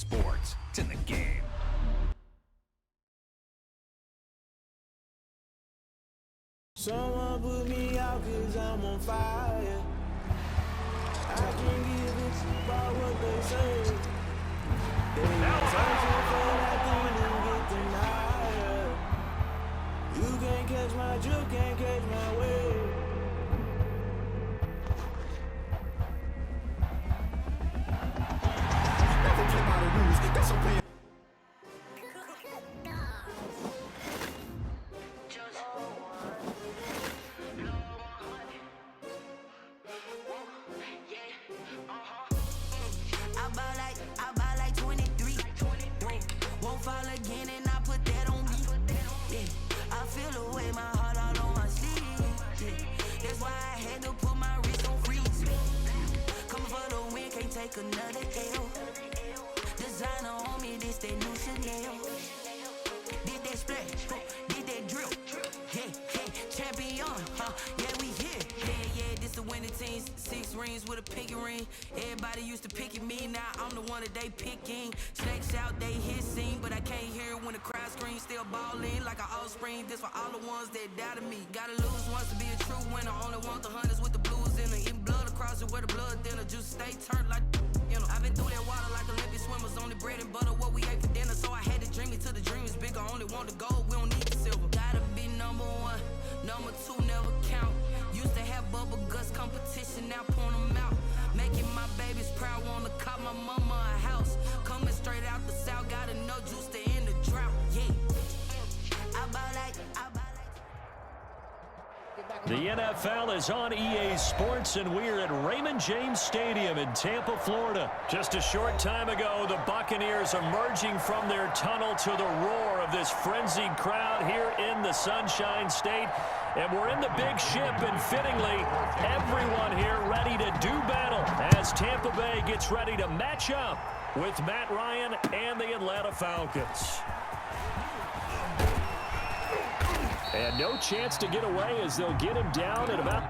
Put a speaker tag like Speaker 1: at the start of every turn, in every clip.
Speaker 1: sports. It's in the game.
Speaker 2: Someone put me out 'cause I'm on fire. I can't give a shit about what they say. They searching for that thing to get them higher. You can't catch my drift, can't catch my wave.
Speaker 3: Never play by the rules. That's a plan.
Speaker 4: I buy like 23. Won't fall again and I put that on me. Yeah, I feel away my heart all on my sleeve. Yeah, that's why I had to put my wrist on freeze. Coming for the win, can't take another L. Designer on me, this that new Chanel. Did that splash, did that drill. Yeah, champion, yeah, we here. Yeah, this the winning teams. 6 rings with a pinky ring. Everybody used to picking me, now I'm the one that they picking. Snakes out, they hissing, but I can't hear when the crowd screams. Still balling like an offspring. This for all the ones that doubted me. Gotta lose once to be a true winner. Only want the hunters with the blues in it. Eating blood across it where the blood thinner. Just stay turned like, you know. I've been through that water like Olympic swimmers. Only bread and butter, what we ate for dinner. So I had to dream it till the dream is bigger. Only want the gold, we don't need the silver. Gotta be number 1, number 2 never count. Used to have bubble guts competition, now point them out. Making my babies proud, wanna cop my mama a house. Coming straight out the south, gotta know juice to end the drought. Yeah, I buy like.
Speaker 5: The NFL is on EA Sports, and we're at Raymond James Stadium in Tampa, Florida. Just a short time ago, the Buccaneers emerging from their tunnel to the roar of this frenzied crowd here in the Sunshine State. And we're in the big ship, and fittingly, everyone here ready to do battle as Tampa Bay gets ready to match up with Matt Ryan and the Atlanta Falcons. And no chance to get away as they'll get him down at about...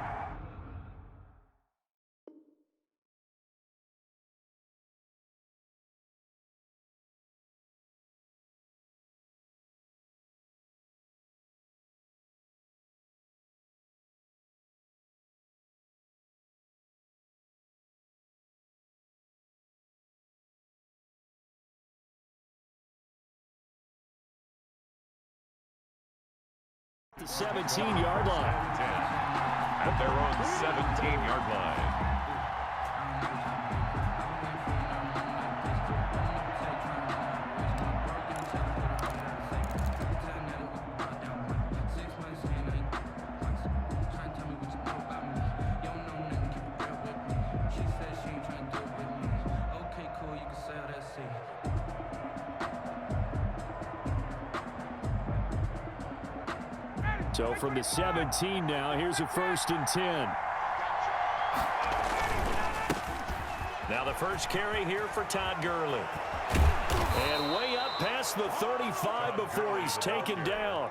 Speaker 5: the 17-yard line.
Speaker 6: At their own 17-yard line.
Speaker 5: So from the 17 now, here's a 1st and 10. Now the first carry here for Todd Gurley. And way up past the 35 before he's taken down.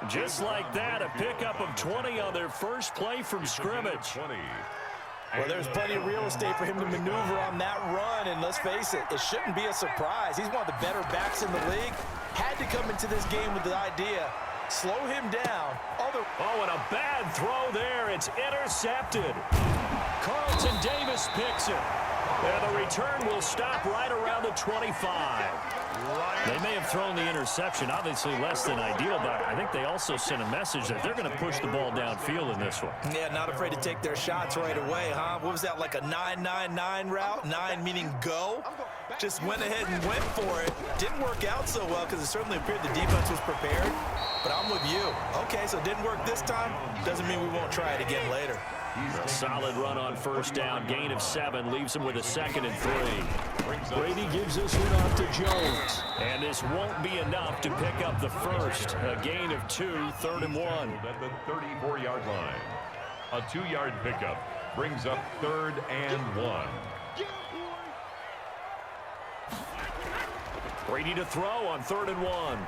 Speaker 5: Just like that, a pickup of 20 on their first play from scrimmage.
Speaker 7: Well, there's plenty of real estate for him to maneuver on that run, and let's face it, it shouldn't be a surprise. He's one of the better backs in the league. Had to come into this game with the idea, slow him down.
Speaker 5: Oh, and a bad throw there. It's intercepted. Carlton Davis picks it. And the return will stop right around the 25. They may have thrown the interception, obviously less than ideal, but I think they also sent a message that they're going to push the ball downfield in this one.
Speaker 7: Yeah, not afraid to take their shots right away, huh? What was that, like a 9-9-9 route? 9 meaning go? Just went ahead and went for it. Didn't work out so well because it certainly appeared the defense was prepared. But I'm with you. Okay, so it didn't work this time. Doesn't mean we won't try it again later.
Speaker 5: A solid run on 1st down. Gain of 7 leaves him with a 2nd and 3. Brady gives this one off to Jones. And this won't be enough to pick up the first. A gain of 2, 3rd and 1.
Speaker 6: At the 34-yard line. A 2-yard pickup brings up 3rd and 1.
Speaker 5: Brady to throw on 3rd and 1.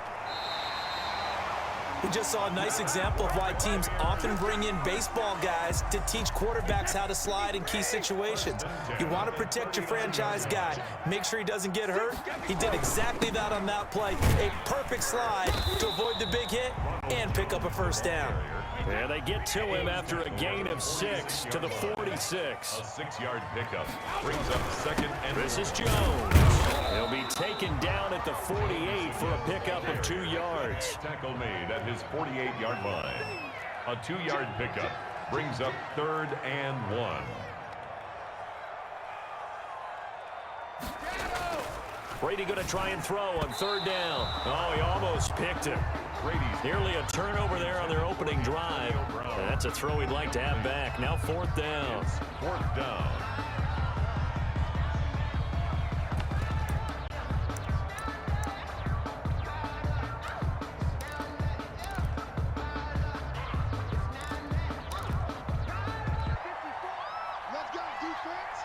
Speaker 7: We just saw a nice example of why teams often bring in baseball guys to teach quarterbacks how to slide in key situations. You want to protect your franchise guy. Make sure he doesn't get hurt. He did exactly that on that play. A perfect slide to avoid the big hit and pick up a first down.
Speaker 5: And they get to him after a gain of 6 to the 46.
Speaker 6: A 6-yard pickup brings up second and
Speaker 5: This is Jones. He'll be taken down at the 48 for a pickup of 2 yards.
Speaker 6: tackle made at his 48-yard line. A 2-yard pickup brings up third and 1.
Speaker 5: Brady going to try and throw on third down. Oh, he almost picked him.
Speaker 6: Brady's
Speaker 5: Nearly a turnover there on their opening drive. That's a throw he'd like to have back. Now fourth down.
Speaker 6: fourth down.
Speaker 3: Let's go, defense.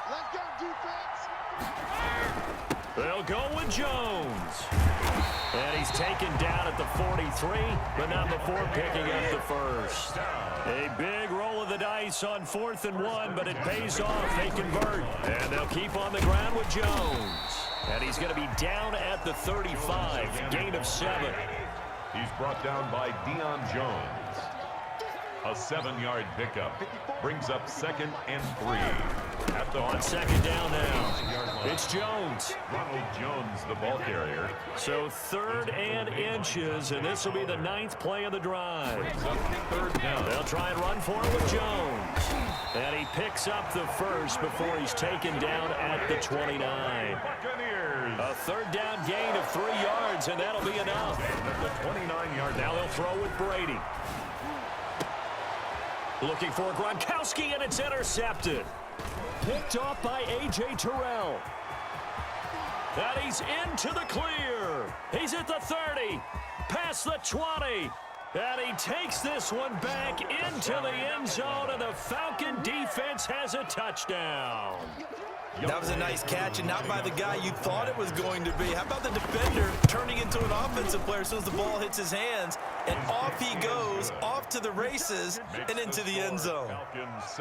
Speaker 3: Let's go, defense.
Speaker 5: They'll go with Jones. And he's taken down at the 43, but not before picking up the first. A big roll of the dice on 4th and 1, but it pays off. They convert. And they'll keep on the ground with Jones. And he's going to be down at the 35, gain of 7.
Speaker 6: He's brought down by Deion Jones. A 7-yard pickup brings up second and 3.
Speaker 5: On second down now, it's Jones.
Speaker 6: Ronald Jones, the ball carrier.
Speaker 5: So 3rd and inches, and this will be the 9th play of the drive.
Speaker 6: Third down.
Speaker 5: They'll try and run for it with Jones. And he picks up the first before he's taken down at the 29.
Speaker 6: Buccaneers.
Speaker 5: A 3rd down gain of 3 yards, and that'll be enough.
Speaker 6: At the 29-yard.
Speaker 5: Now they'll throw with Brady. Looking for Gronkowski, and it's intercepted. Picked off by A.J. Terrell. And he's into the clear. He's at the 30, past the 20. And he takes this one back into the end zone, and the Falcon defense has a touchdown.
Speaker 7: That was a nice catch, and not by the guy you thought it was going to be. How about the defender turning into an offensive player as soon as the ball hits his hands, and off he goes, off to the races, and into the end zone.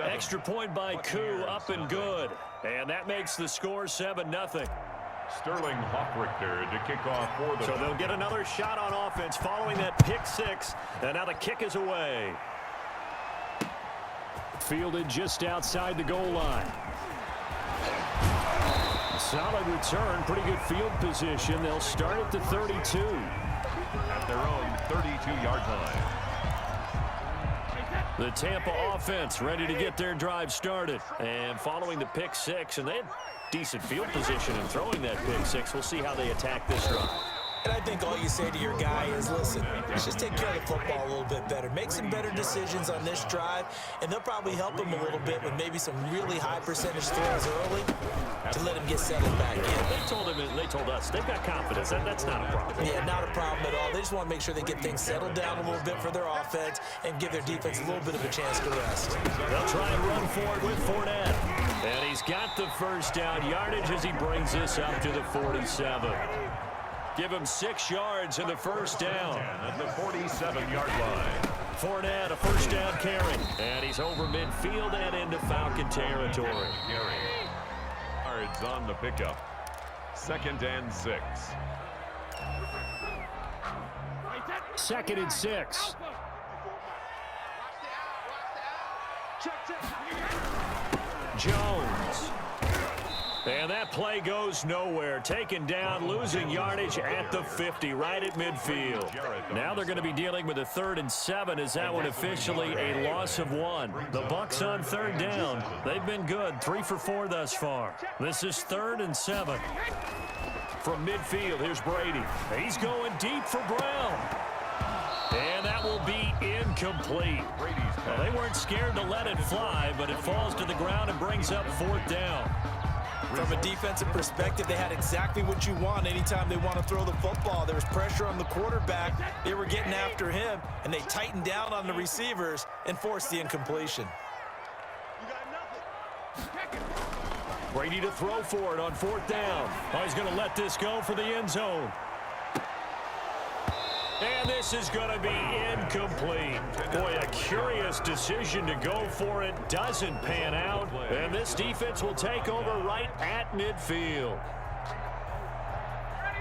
Speaker 5: Extra point by Koo, up and good. And that makes the score 7-0.
Speaker 6: Sterling Hoffrichter to kick off for the...
Speaker 5: So they'll get another shot on offense following that pick 6, and now the kick is away. Fielded just outside the goal line. Solid return, pretty good field position. They'll start at the 32.
Speaker 6: At their own 32-yard line.
Speaker 5: The Tampa offense ready to get their drive started. And following the pick 6, and they had decent field position in throwing that pick 6. We'll see how they attack this drive.
Speaker 7: And I think all you say to your guy is, listen, let's just take care of the football a little bit better. Make some better decisions on this drive, and they'll probably help him a little bit with maybe some really high percentage throws early to let him get settled back in.
Speaker 5: They told us they've got confidence. That's not a problem.
Speaker 7: Yeah, not a problem at all. They just want to make sure they get things settled down a little bit for their offense and give their defense a little bit of a chance to rest.
Speaker 5: They'll try and run forward with Fournette. And he's got the first down yardage as he brings this up to the 47. Give him 6 yards in the first down.
Speaker 6: At the 47-yard line.
Speaker 5: Fournette, a first down carry. And he's over midfield and into Falcon territory.
Speaker 6: Yards on the pickup. 2nd and 6.
Speaker 5: 2nd and 6. Jones. And that play goes nowhere. Taken down, losing yardage at the 50, right at midfield. Now they're going to be dealing with a 3rd and 7 as that one officially a loss of 1. The Bucs on 3rd down. They've been good, 3 for 4 thus far. This is 3rd and 7. From midfield, here's Brady. He's going deep for Brown. And that will be incomplete. Well, they weren't scared to let it fly, but it falls to the ground and brings up 4th down.
Speaker 7: From a defensive perspective, they had exactly what you want anytime they want to throw the football. There was pressure on the quarterback. They were getting after him, and they tightened down on the receivers and forced the incompletion.
Speaker 5: Brady to throw for it on 4th down. Oh, he's going to let this go for the end zone. And this is going to be incomplete. Boy, a curious decision to go for it. Doesn't pan out. And this defense will take over right at midfield.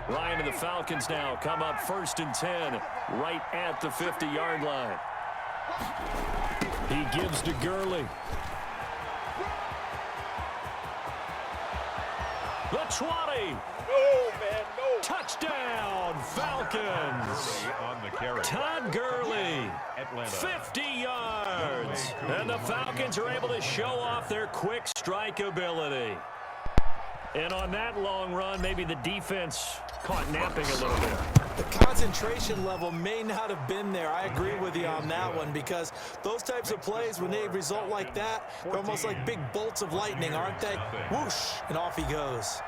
Speaker 5: Ryan and the Falcons now come up 1st and 10 right at the 50-yard line. He gives to Gurley. The 20.
Speaker 6: Oh, man, no.
Speaker 5: Touchdown, Falcons.
Speaker 6: On the carry.
Speaker 5: Todd Gurley,
Speaker 6: Atlanta.
Speaker 5: 50 yards. And the Falcons are able to show off their quick strike ability. And on that long run, maybe the defense caught napping a little bit.
Speaker 7: The concentration level may not have been there. I agree with you on that one, because those types of plays, when they result like that, they're almost like big bolts of lightning, aren't they? Whoosh, and off he goes.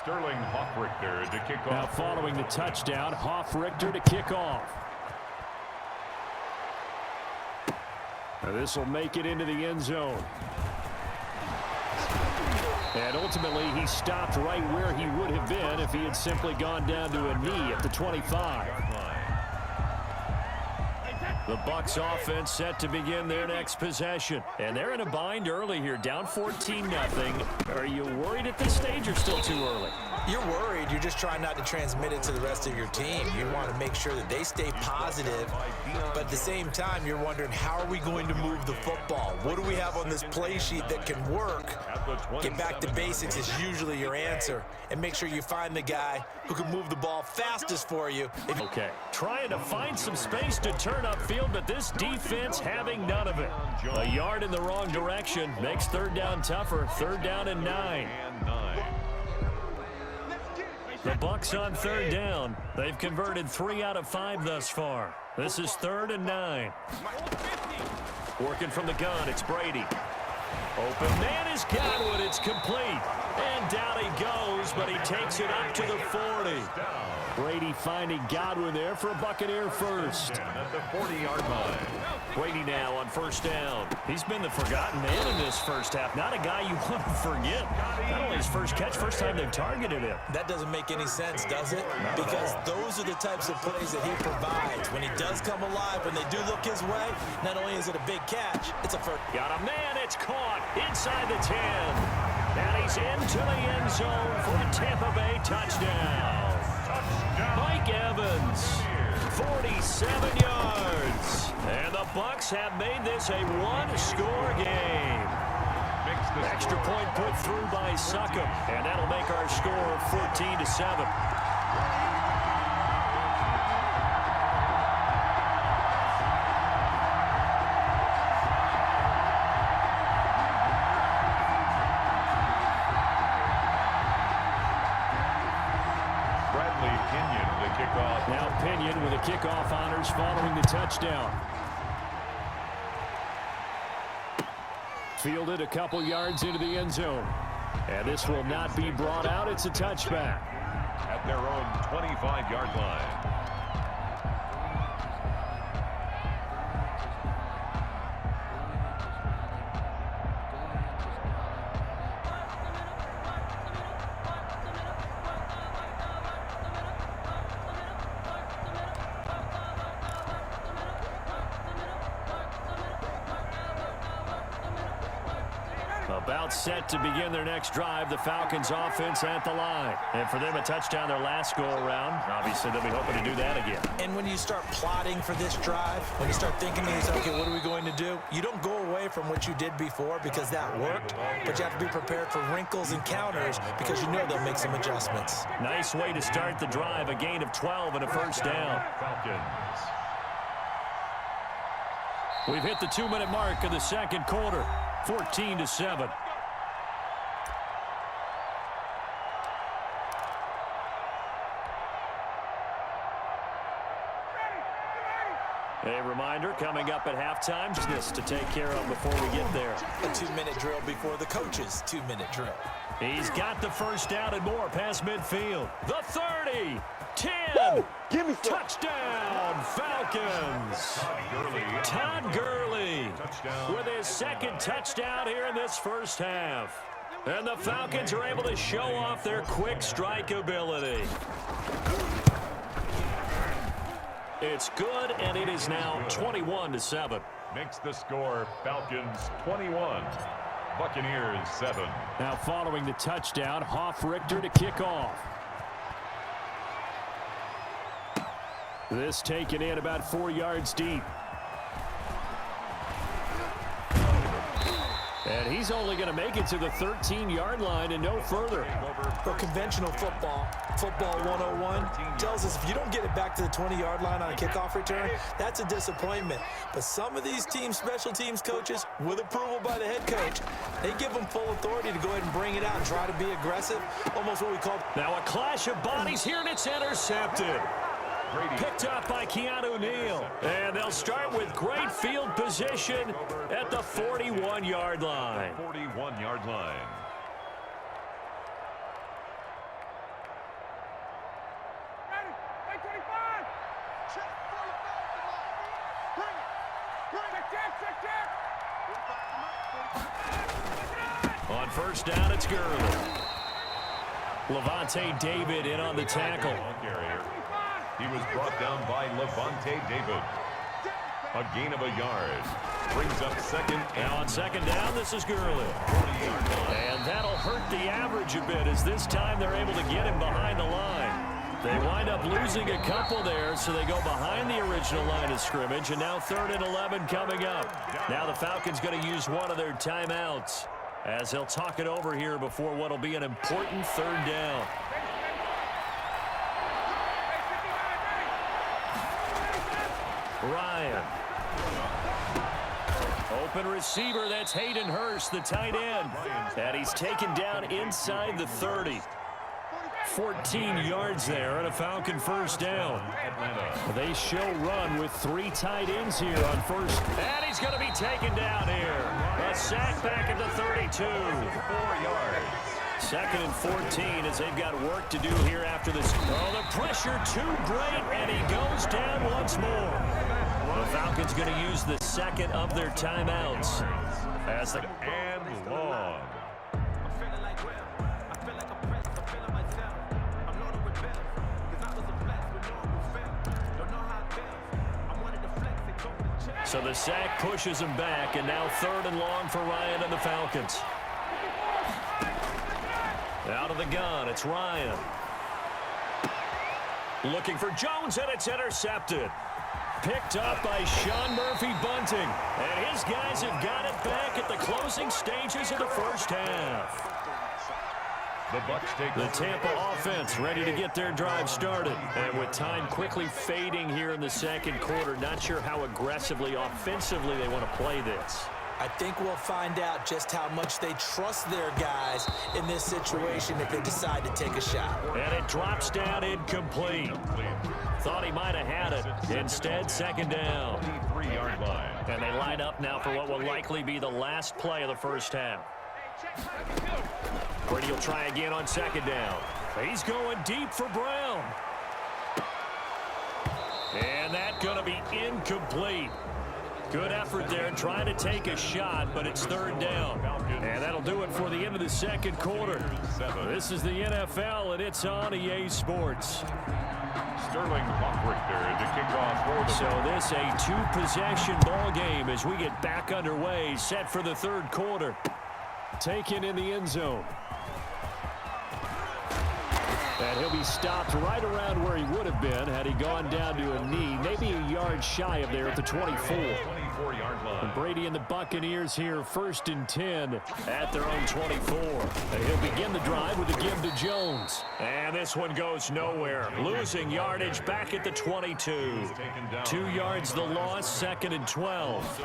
Speaker 6: Sterling Hoffrichter to kick off.
Speaker 5: Now following the touchdown, Hoffrichter to kick off. Now this will make it into the end zone. And ultimately, he stopped right where he would have been if he had simply gone down to a knee at the 25. The Bucs offense set to begin their next possession. And they're in a bind early here, down 14-0. Are you worried at this stage or still too early?
Speaker 7: You're worried. You're just trying not to transmit it to the rest of your team. You want to make sure that they stay positive. But at the same time, you're wondering, how are we going to move the football? What do we have on this play sheet that can work? Get back to basics is usually your answer. And make sure you find the guy who can move the ball fastest for you.
Speaker 5: Okay, trying to find some space to turn upfield, but this defense having none of it. A yard in the wrong direction makes 3rd down tougher. 3rd down and 9. The Bucs on 3rd down. They've converted 3 out of 5 thus far. This is 3rd and 9. Working from the gun, it's Brady. Open man is Godwin. It's complete. And down he goes, but he takes it up to the 40. Brady finding Godwin there for a Buccaneer first.
Speaker 6: At the 40-yard line.
Speaker 5: Brady now on 1st down. He's been the forgotten man in this first half. Not a guy you want to forget. Not only his first catch, first time they've targeted him.
Speaker 7: That doesn't make any sense, does it? Because those are the types of plays that he provides. When he does come alive, when they do look his way, not only is it a big catch, it's a first.
Speaker 5: Got a man, it's caught inside the 10. And he's into the end zone for a Tampa Bay touchdown. Mike Evans, 47 yards. And the Bucs have made this a one-score game. Extra point put through by Succop, and that'll make our score 14-7. Now Pinion with the kickoff honors following the touchdown. Fielded a couple yards into the end zone. And this will not be brought out. It's a touchback.
Speaker 6: At their own 25-yard line.
Speaker 5: About set to begin their next drive. The Falcons offense at the line. And for them, a touchdown their last go-around. Obviously, they'll be hoping to do that again.
Speaker 7: And when you start plotting for this drive, when you start thinking to yourself, okay, what are we going to do? You don't go away from what you did before because that worked, but you have to be prepared for wrinkles and counters because you know they'll make some adjustments.
Speaker 5: Nice way to start the drive. A gain of 12 and a first down.
Speaker 6: Falcons.
Speaker 5: We've hit the 2-minute mark of the second quarter. 14-7. A reminder coming up at halftime, business to take care of before we get there.
Speaker 7: A 2-minute drill before the coach's 2-minute drill.
Speaker 5: He's got the first down and more past midfield. The 30, 10, touchdown, Falcons. Todd Gurley with his second touchdown here in this first half. And the Falcons are able to show off their quick strike ability. It's good, and it is now 21-7.
Speaker 6: Makes the score Falcons 21, Buccaneers 7.
Speaker 5: Now following the touchdown, Richter to kick off. This taken in about 4 yards deep. And he's only going to make it to the 13-yard line and no further.
Speaker 7: For conventional football 101 tells us if you don't get it back to the 20-yard line on a kickoff return, that's a disappointment. But some of these special teams coaches, with approval by the head coach, they give them full authority to go ahead and bring it out and try to be aggressive, almost what we call...
Speaker 5: Now a clash of bodies here, and it's intercepted. Picked up by Keanu Neal. And they'll start with great field position at the 41-yard line.
Speaker 6: 41-yard line.
Speaker 5: On first down, it's Gurley. Levante David in on the tackle.
Speaker 6: He was brought down by Levante David. A gain of a yard. Brings up second.
Speaker 5: Now on second down, this is Gurley. And that'll hurt the average a bit as this time they're able to get him behind the line. They wind up losing a couple there, so they go behind the original line of scrimmage, and now 3rd and 11 coming up. Now the Falcons going to use one of their timeouts as they'll talk it over here before what will be an important 3rd down. Ryan. Open receiver, that's Hayden Hurst, the tight end. And he's taken down inside the 30. 14 yards there and a Falcon first down. They show run with 3 tight ends here on first. And he's going to be taken down here. A sack back at the 32. 4 yards. 2nd and 14 as they've got work to do here after this. Oh, the pressure too great, and he goes down once more. The Falcons going to use the 2nd of their timeouts. As the
Speaker 6: and long.
Speaker 5: So the sack pushes him back, and now 3rd and long for Ryan and the Falcons. Out of the gun, it's Ryan. Looking for Jones, and it's intercepted. Picked up by Sean Murphy-Bunting. And his guys have got it back at the closing stages of the first half. The Tampa offense ready to get their drive started. And with time quickly fading here in the 2nd quarter, not sure how aggressively, offensively they want to play this.
Speaker 7: I think we'll find out just how much they trust their guys in this situation if they decide to take a shot.
Speaker 5: And it drops down incomplete. Thought he might have had it. Instead, 2nd down.
Speaker 6: 3-yard line.
Speaker 5: And they line up now for what will likely be the last play of the first half. Brady will try again on 2nd down. He's going deep for Brown. And that's going to be incomplete. Good effort there trying to take a shot, but it's 3rd down. And that'll do it for the end of the 2nd quarter. This is the NFL, and it's on EA Sports.
Speaker 6: Sterling Richter to kick off for the...
Speaker 5: So this a 2-possession ball game as we get back underway, set for the 3rd quarter. Taken in the end zone. And he'll be stopped right around where he would have been had he gone down to a knee, maybe a yard shy of there at the 24.
Speaker 6: 24-yard line.
Speaker 5: And Brady and the Buccaneers here 1st and 10 at their own 24. And he'll begin the drive with a give to Jones. And this one goes nowhere. Losing yardage back at the 22. 2 yards the loss, 2nd and 12.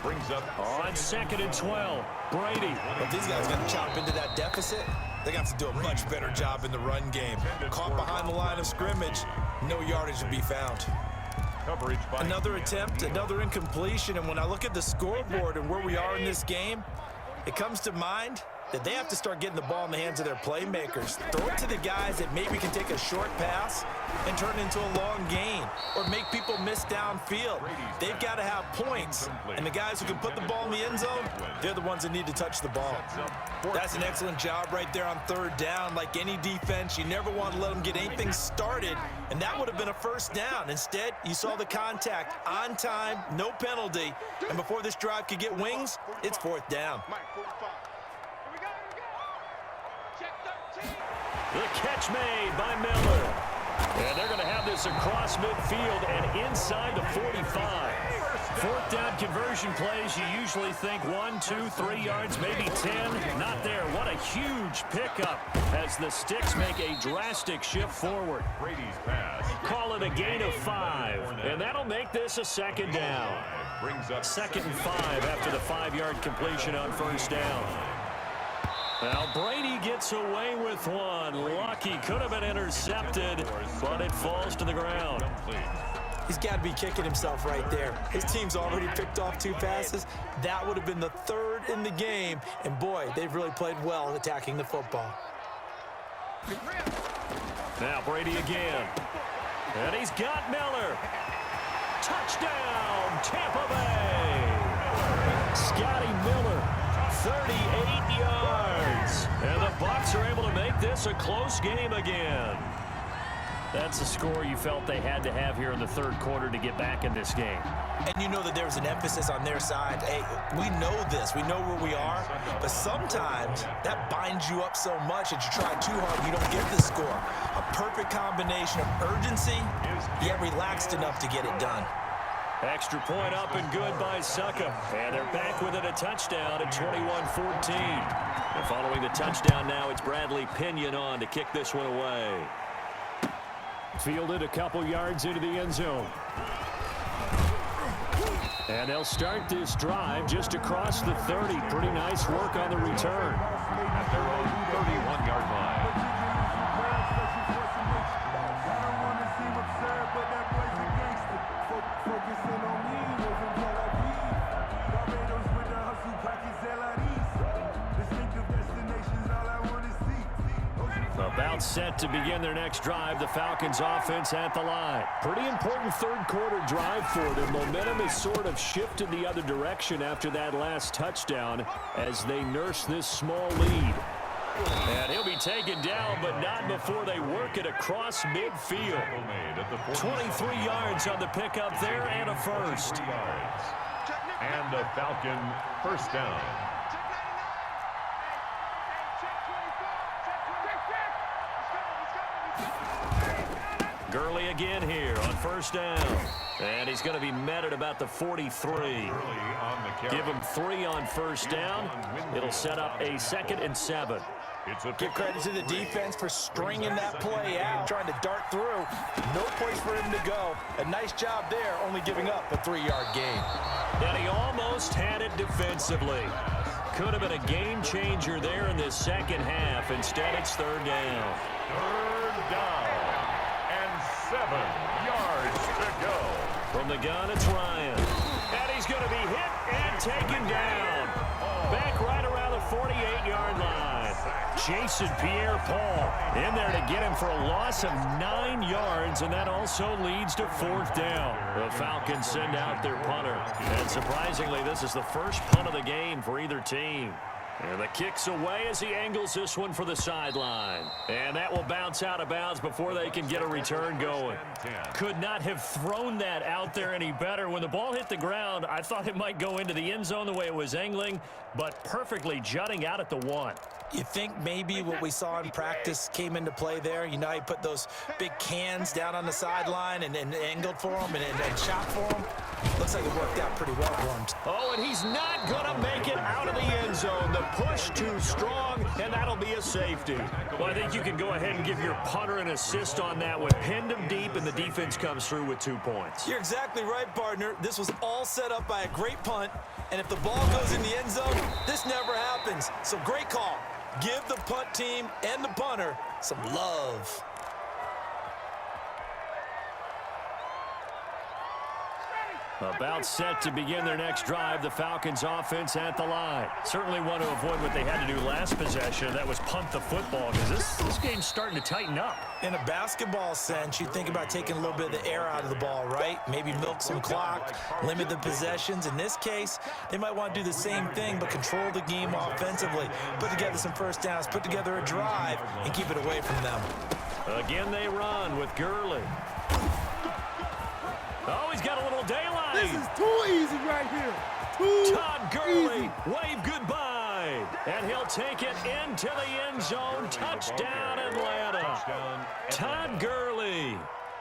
Speaker 6: Brings up
Speaker 5: on 2nd and 12. Brady.
Speaker 7: If these guys are going to chop into that deficit, they're going to have to do a much better job in the run game. Caught behind the line of scrimmage, no yardage to be found.
Speaker 6: Coverage by
Speaker 7: another attempt, another incompletion, and when I look at the scoreboard and where we are in this game, it comes to mind that they have to start getting the ball in the hands of their playmakers. Throw it to the guys that maybe can take a short pass and turn it into a long gain or make people miss downfield. They've got to have points, and the guys who can put the ball in the end zone, they're the ones that need to touch the ball. That's an excellent job right there on third down. Like any defense, you never want to let them get anything started, and that would have been a first down. Instead, you saw the contact on time, no penalty, and before this drive could get wings, it's fourth down.
Speaker 5: The catch made by Miller. And they're going to have this across midfield and inside the 45. Fourth down conversion plays, you usually think 1, 2, 3 yards, maybe 10. Not there. What a huge pickup as the Sticks make a drastic shift forward.
Speaker 6: Brady's pass.
Speaker 5: Call it a gain of 5, and that'll make this a second down.
Speaker 6: Brings up
Speaker 5: Second and 5 after the 5-yard completion on first down. Now Brady gets away with one. Lucky, could have been intercepted, but it falls to the ground.
Speaker 7: He's got to be kicking himself right there. His team's already picked off 2 passes. That would have been the 3rd in the game. And boy, they've really played well attacking the football.
Speaker 5: Now Brady again. And he's got Miller. Touchdown, Tampa Bay. Scotty Miller, 38 yards. And the Bucs are able to make this a close game again. That's a score you felt they had to have here in the third quarter to get back in this game.
Speaker 7: And you know that there was an emphasis on their side. Hey, we know this. We know where we are. But sometimes that binds you up so much that you try too hard, you don't get the score. A perfect combination of urgency, yet relaxed enough to get it done.
Speaker 5: Extra point up and good by Succa. And they're back within a touchdown at 21-14. And following the touchdown now, it's Bradley Pinion on to kick this one away. Fielded a couple yards into the end zone. And they'll start this drive just across the 30. Pretty nice work on the return.
Speaker 6: At their own 31-yard line.
Speaker 5: About set to begin their next drive. The Falcons offense at the line. Pretty important third quarter drive for them. Momentum has sort of shifted the other direction after that last touchdown as they nurse this small lead. And he'll be taken down, but not before they work it across midfield. 23 yards on the pickup there and a first.
Speaker 6: And a Falcon first down.
Speaker 5: Gurley again here on first down. And he's going to be met at about the 43. Give him 3 on first down. It'll set up a 2nd and 7.
Speaker 7: Give credit to the defense for stringing that play out, trying to dart through. No place for him to go. A nice job there, only giving up a 3-yard gain.
Speaker 5: And he almost had it defensively. Could have been a game changer there in this second half. Instead, it's third down.
Speaker 6: Third down. 7 yards to go.
Speaker 5: From the gun, it's Ryan. And he's going to be hit and taken down. Back right around the 48-yard line. Jason Pierre-Paul in there to get him for a loss of 9 yards, and that also leads to fourth down. The Falcons send out their punter. And surprisingly, this is the first punt of the game for either team. And the kick's away as he angles this one for the sideline. And that will bounce out of bounds before they can get a return going. Could not have thrown that out there any better. When the ball hit the ground, I thought it might go into the end zone the way it was angling, but perfectly jutting out at the 1.
Speaker 7: You think maybe what we saw in practice came into play there? You know, he put those big cans down on the sideline and angled for him and shot for him. Looks like it worked out pretty well for him.
Speaker 5: Oh, and he's not going to make it out of the end zone. The push too strong, and that'll be a safety. Well, I think you can go ahead and give your punter an assist on that one. Pinned him deep, and the defense comes through with 2 points.
Speaker 7: You're exactly right, partner. This was all set up by a great punt, and if the ball goes in the end zone, this never happens. So great call. Give the punt team and the punter some love.
Speaker 5: About set to begin their next drive, the Falcons offense at the line. Certainly want to avoid what they had to do last possession. That was punt the football, because this game's starting to tighten up.
Speaker 7: In a basketball sense, you think about taking a little bit of the air out of the ball, right? Maybe milk some clock, limit the possessions. In this case, they might want to do the same thing, but control the game offensively. Put together some first downs, put together a drive, and keep it away from them.
Speaker 5: Again, they run with Gurley. Oh, he's got a little daylight.
Speaker 3: This is too easy right here. Too
Speaker 5: Todd Gurley,
Speaker 3: easy.
Speaker 5: wave goodbye. And he'll take it into the end zone. Touchdown, Atlanta. Todd Gurley,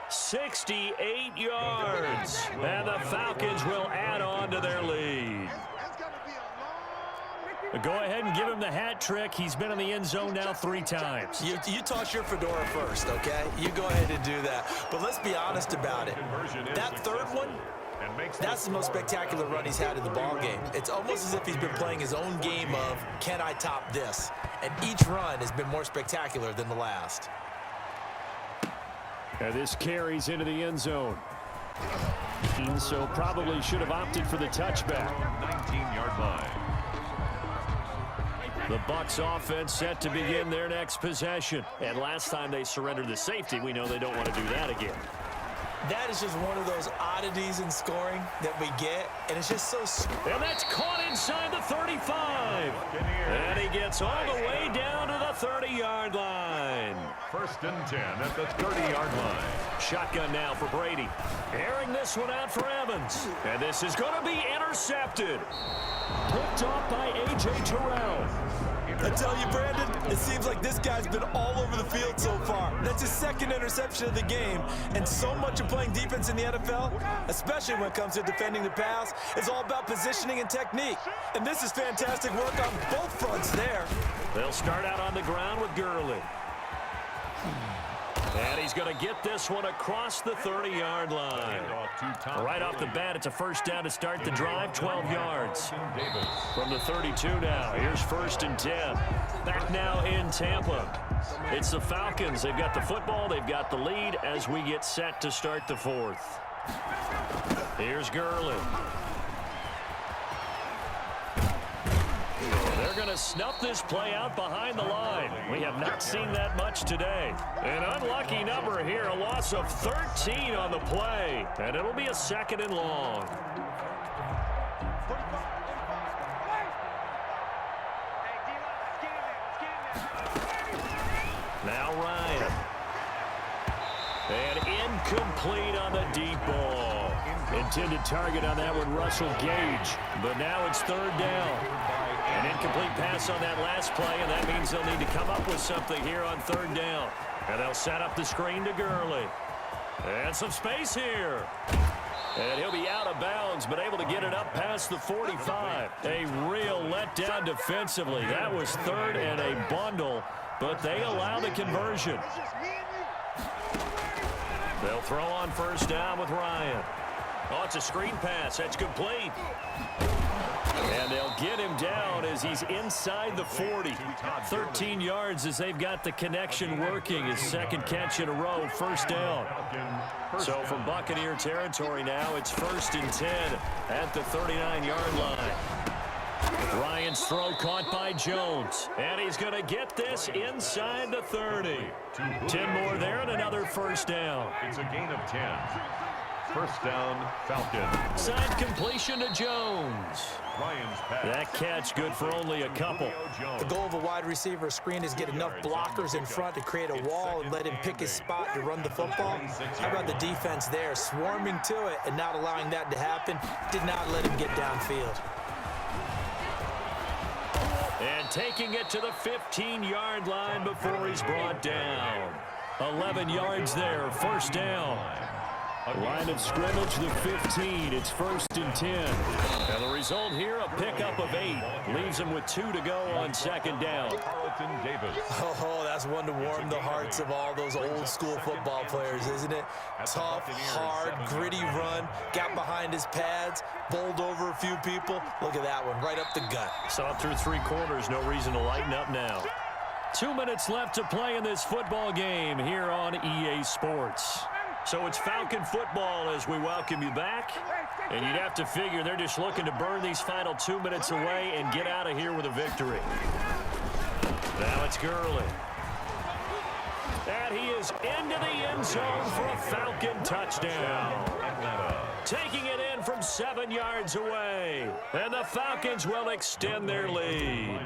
Speaker 5: 68 yards. And the Falcons will add on to their lead. Go ahead and give him the hat trick. He's been in the end zone now 3 times.
Speaker 7: You toss your fedora first, okay? You go ahead and do that. But let's be honest about it. That third one, that's the most spectacular run he's had in the ball game. It's almost as if he's been playing his own game of, can I top this? And each run has been more spectacular than the last.
Speaker 5: And this carries into the end zone. So probably should have opted for the touchback.
Speaker 6: 19-yard line.
Speaker 5: The Bucs offense set to begin their next possession. And last time they surrendered the safety, we know they don't want to do that again.
Speaker 7: That is just one of those oddities in scoring that we get, and it's just so...
Speaker 5: And that's caught inside the 35. And he gets all the way down to the 30-yard line.
Speaker 6: 1st and 10 at the 30-yard line.
Speaker 5: Shotgun now for Brady. Airing this one out for Evans. And this is going to be intercepted. Picked off by A.J. Terrell.
Speaker 7: I tell you, Brandon, it seems like this guy's been all over the field so far. That's his 2nd interception of the game. And so much of playing defense in the NFL, especially when it comes to defending the pass, is all about positioning and technique. And this is fantastic work on both fronts there.
Speaker 5: They'll start out on the ground with Gurley. And he's going to get this one across the 30-yard line. Right off the bat, it's a first down to start the drive, 12 yards. From the 32 now, here's 1st and 10. Back now in Tampa. It's the Falcons. They've got the football, they've got the lead as we get set to start the 4th. Here's Gurley. They're going to snuff this play out behind the line. We have not seen that much today. An unlucky number here, a loss of 13 on the play. And it'll be a 2nd and long. Now Ryan. And incomplete on the deep ball. Intended target on that one, Russell Gage. But now it's 3rd down. An incomplete pass on that last play, and that means they'll need to come up with something here on 3rd down. And they'll set up the screen to Gurley. And some space here. And he'll be out of bounds, but able to get it up past the 45. A real letdown defensively. That was 3rd and a bundle, but they allow the conversion. They'll throw on 1st down with Ryan. Oh, it's a screen pass. That's complete. And they'll get him down as he's inside the 40. 13 yards as they've got the connection working. His 2nd catch in a row, 1st down. So from Buccaneer territory now, it's 1st and 10 at the 39-yard line. Ryan's throw caught by Jones. And he's going to get this inside the 30. 10 more there and another 1st down.
Speaker 6: It's a gain of 10. 1st down, Falcons.
Speaker 5: Side completion to Jones.
Speaker 6: Ryan's pass.
Speaker 5: That catch good for only a couple.
Speaker 7: The goal of a wide receiver screen is get enough blockers in front to create a wall and let him pick his spot to run the football. How about the defense there, swarming to it and not allowing that to happen? Did not let him get downfield.
Speaker 5: And taking it to the 15-yard line before he's brought down. 11 yards there, 1st down. Line of scrimmage, the 15. It's 1st and 10. And the result here, a pickup of 8. Leaves him with 2 to go on 2nd down.
Speaker 7: Oh, that's one to warm the hearts of all those old school football players, isn't it? Tough, hard, gritty run. Got behind his pads, bowled over a few people. Look at that one, right up the gut.
Speaker 5: Saw it through 3 quarters. No reason to lighten up now. 2 minutes left to play in this football game here on EA Sports. So it's Falcon football as we welcome you back. And you'd have to figure they're just looking to burn these final 2 minutes away and get out of here with a victory. Now it's Gurley. And he is into the end zone for a Falcon touchdown. Taking it in from 7 yards away. And the Falcons will extend their lead.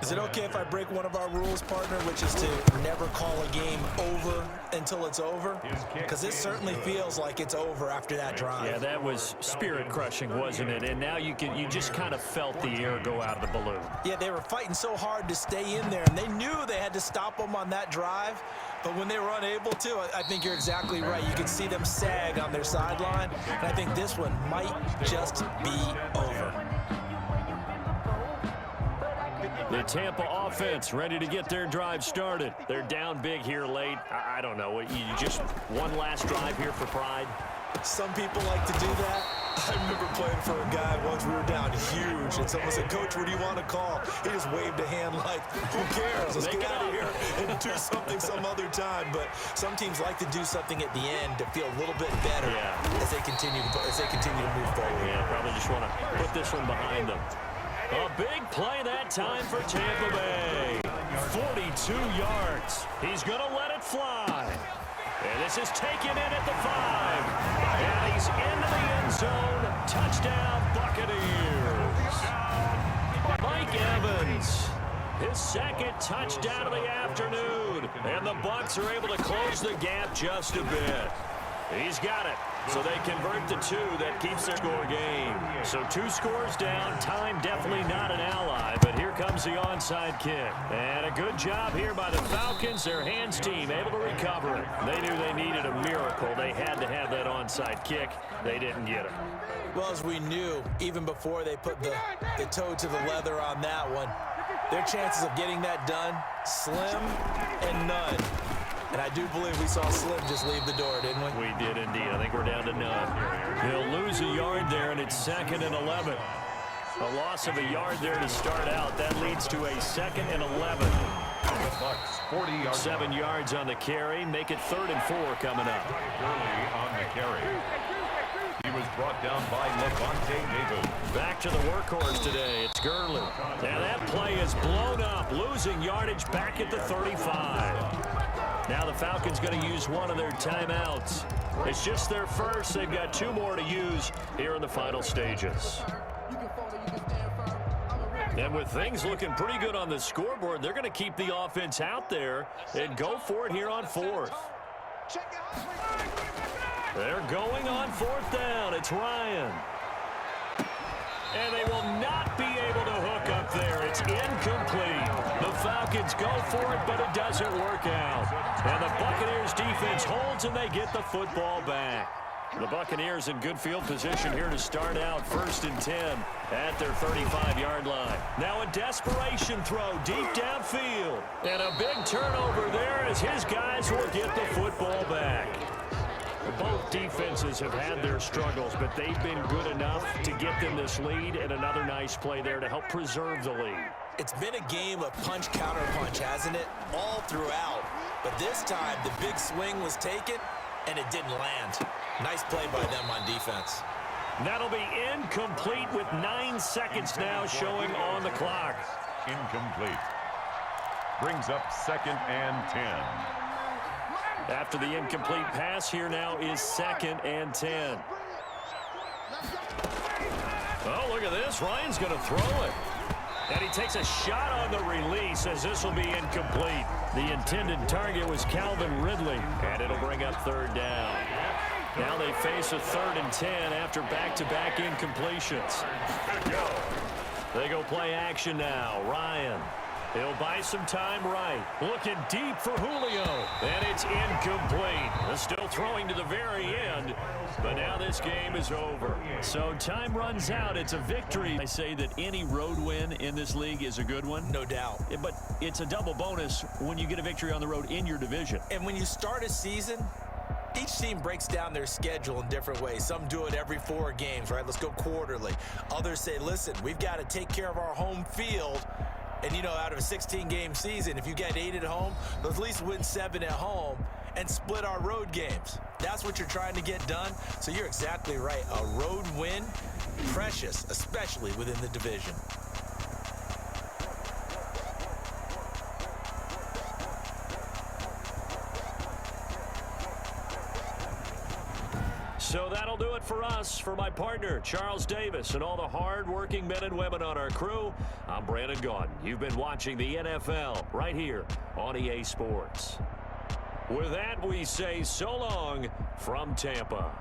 Speaker 7: Is it okay if I break one of our rules, partner, which is to never call a game over until it's over? Because it certainly feels like it's over after that drive.
Speaker 5: Yeah, that was spirit-crushing, wasn't it? And now you just kind of felt the air go out of the balloon.
Speaker 7: Yeah, they were fighting so hard to stay in there, and they knew they had to stop them on that drive. But when they were unable to, I think you're exactly right. You can see them sag on their sideline, and I think this one might just be over.
Speaker 5: The Tampa offense ready to get their drive started. They're down big here late. I don't know. You just one last drive here for pride?
Speaker 7: Some people like to do that. I remember playing for a guy once. We were down huge, and someone said, "Coach, what do you want to call?" He just waved a hand like, "Who cares? Let's get out of here and do something some other time." But some teams like to do something at the end to feel a little bit better as they continue to move forward.
Speaker 5: Yeah, probably just want to put this one behind them. A big play that time for Tampa Bay. 42 yards. He's going to let it fly. And this is taken in at the 5. And he's into the end zone. Touchdown, Buccaneers. Mike Evans, his second touchdown of the afternoon. And the Bucs are able to close the gap just a bit. He's got it. So they convert the 2. That keeps their score game. So 2 scores down. Time definitely not an ally. But here comes the onside kick. And a good job here by the Falcons. Their hands team able to recover it. They knew they needed a miracle. They had to have that onside kick. They didn't get it.
Speaker 7: Well, as we knew, even before they put the toe to the leather on that one, their chances of getting that done, slim and none. And I do believe we saw Slim just leave the door, didn't we?
Speaker 5: We did indeed. I think we're down to none. He'll lose a yard there, and it's 2nd and 11. A loss of a yard there to start out. That leads to a 2nd and 11. 7 yards on the carry. Make it 3rd and 4 coming up.
Speaker 6: Gurley on the carry. He was brought down by Levante David.
Speaker 5: Back to the workhorse today. It's Gurley. And that play is blown up, losing yardage back at the 35. Now the Falcons going to use one of their timeouts. It's just their first. They've got 2 more to use here in the final stages. And with things looking pretty good on the scoreboard, they're going to keep the offense out there and go for it here on 4th. They're going on 4th down. It's Ryan. And they will not be able to hook up there. It's incomplete. The Falcons go for it, but it doesn't work out. And the Buccaneers defense holds, and they get the football back. The Buccaneers in good field position here to start out 1st and 10 at their 35-yard line. Now a desperation throw deep downfield. And a big turnover there as his guys will get the football back. Both defenses have had their struggles, but they've been good enough to get them this lead, and another nice play there to help preserve the lead.
Speaker 7: It's been a game of punch-counter-punch, hasn't it? All throughout. But this time, the big swing was taken, and it didn't land. Nice play by them on defense.
Speaker 5: That'll be incomplete with 9 seconds now showing on the clock.
Speaker 6: Incomplete. Brings up 2nd and 10.
Speaker 5: After the incomplete pass, here now is 2nd and 10. Oh, look at this. Ryan's going to throw it. And he takes a shot on the release as this will be incomplete. The intended target was Calvin Ridley, and it'll bring up 3rd down. Now they face a 3rd and 10 after back-to-back incompletions. They go play action now. Ryan. He'll buy some time right. Looking deep for Julio. And it's incomplete. They're still throwing to the very end. But now this game is over. So time runs out. It's a victory. I say that any road win in this league is a good one.
Speaker 7: No doubt.
Speaker 5: But it's a double bonus when you get a victory on the road in your division.
Speaker 7: And when you start a season, each team breaks down their schedule in different ways. Some do it every 4 games, right? Let's go quarterly. Others say, listen, we've got to take care of our home field. And, you know, out of a 16-game season, if you get 8 at home, let's at least win 7 at home. and split our road games. That's what you're trying to get done. So you're exactly right. A road win, precious, especially within the division.
Speaker 5: So that'll do it for us. For my partner, Charles Davis, and all the hard-working men and women on our crew, I'm Brandon Gaudin. You've been watching the NFL right here on EA Sports. With that, we say so long from Tampa.